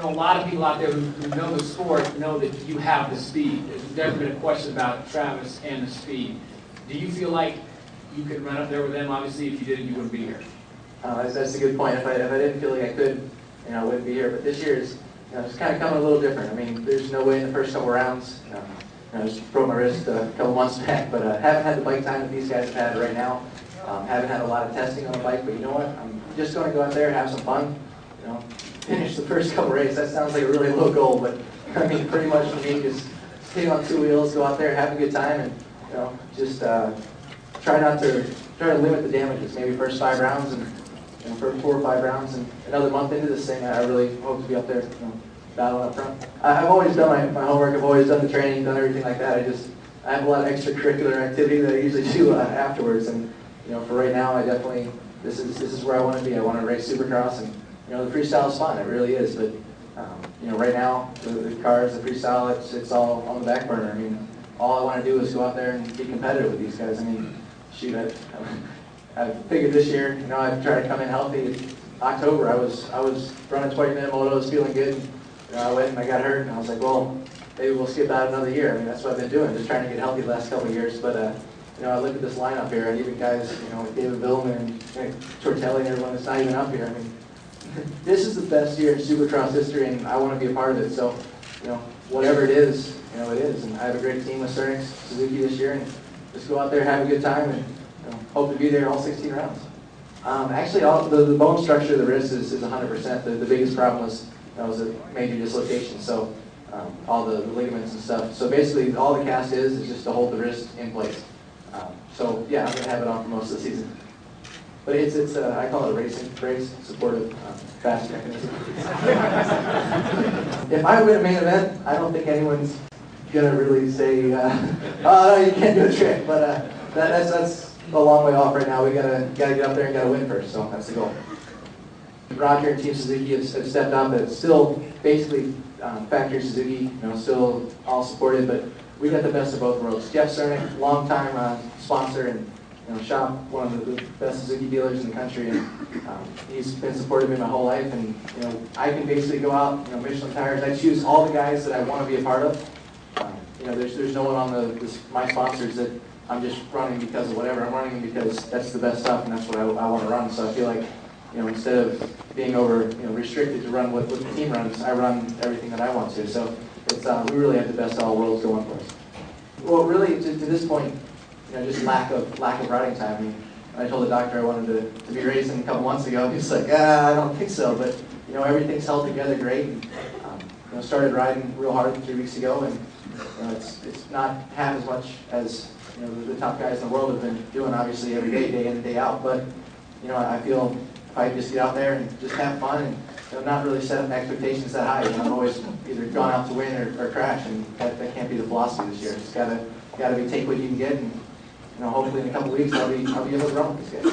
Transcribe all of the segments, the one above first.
know a lot of people out there who know the sport know that you have the speed. There's never been a question about Travis and the speed. Do you feel like you could run up there with them? Obviously, if you didn't, you wouldn't be here. That's a good point. If I didn't feel like I could, I wouldn't be here. But this year is, it's kind of coming a little different. I mean, there's no way in the first couple rounds. I just broke my wrist a couple months back, but haven't had the bike time that these guys have had right now. Haven't had a lot of testing on the bike, but you know what? I'm just going to go out there and have some fun. Finish the first couple races. That sounds like a really low goal, but I mean, pretty much for me, just stay on two wheels, go out there, have a good time, and just try to limit the damages. Maybe first 5 rounds and first 4 or 5 rounds, and another month into this thing, I really hope to be up there, battling up front. I've always done my homework. I've always done the training, done everything like that. I have a lot of extracurricular activity that I usually do afterwards, and for right now, I definitely this is where I want to be. I want to race Supercross, and the freestyle is fun. It really is, but right now the cars, the freestyle, it's all on the back burner. I mean, all I want to do is go out there and be competitive with these guys. I mean, shoot, I figured this year, I'd try to come in healthy. October, I was running 20-minute motos, feeling good. I went and I got hurt, and I was like, well, maybe we'll skip out another year. I mean, that's what I've been doing, just trying to get healthy the last couple of years. But I look at this lineup here, and even guys, like David Billman and Tortelli and everyone that's not even up here. I mean, this is the best year in Supercross history, and I want to be a part of it. So, whatever it is, it is. And I have a great team with Cernix, Suzuki this year, and just go out there, have a good time, and hope to be there all 16 rounds. Actually, all the bone structure of the wrist is 100%. The biggest problem was a major dislocation. So all the ligaments and stuff. So basically, all the cast is just to hold the wrist in place. So yeah, I'm gonna have it on for most of the season. But it's I call it a race supportive fast mechanism. If I win a main event, I don't think anyone's gonna really say, oh no, you can't do a trick. But that's a long way off right now. We gotta get up there and gotta win first. So that's the goal. Roger and Team Suzuki have stepped up. It's still basically factory Suzuki, still all supported, but we got the best of both worlds. Jeff Cernix, longtime sponsor, and shop one of the best Suzuki dealers in the country, and he's been supporting me my whole life. And I can basically go out, Michelin tires. I choose all the guys that I want to be a part of. There's no one on my sponsors that I'm just running because of whatever. I'm running because that's the best stuff, and that's what I want to run. So I feel like, instead of being restricted to run what the team runs, I run everything that I want to. So it's we really have the best of all worlds going for us. Well, really, to this point, just lack of riding time. I mean, I told the doctor I wanted to be racing a couple months ago. He's like, I don't think so. But everything's held together great. And, started riding real hard 3 weeks ago, and it's not half as much as the top guys in the world have been doing, obviously every day, day in and day out. But I feel if I just get out there and just have fun and not really set up expectations that high. I've always either gone out to win or crash, and that can't be the philosophy this year. It's gotta be take what you can get, and hopefully in a couple of weeks I'll be able to run with this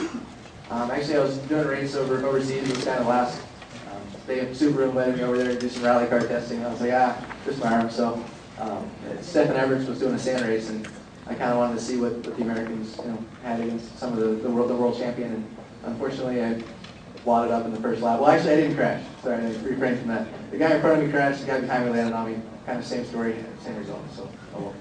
guy. Actually, I was doing a race overseas. It was kind of last day of Subaru invited me over there to do some rally car testing. I was like, just my arm. So Stephen Everts was doing a sand race, and I kind of wanted to see what the Americans had against some of the world champion. And unfortunately, I wadded up in the first lap. Well, actually, I didn't crash. Sorry, I refrained from that. The guy in front of me crashed. The guy behind me landed on me. Kind of same story, same result. So, oh well.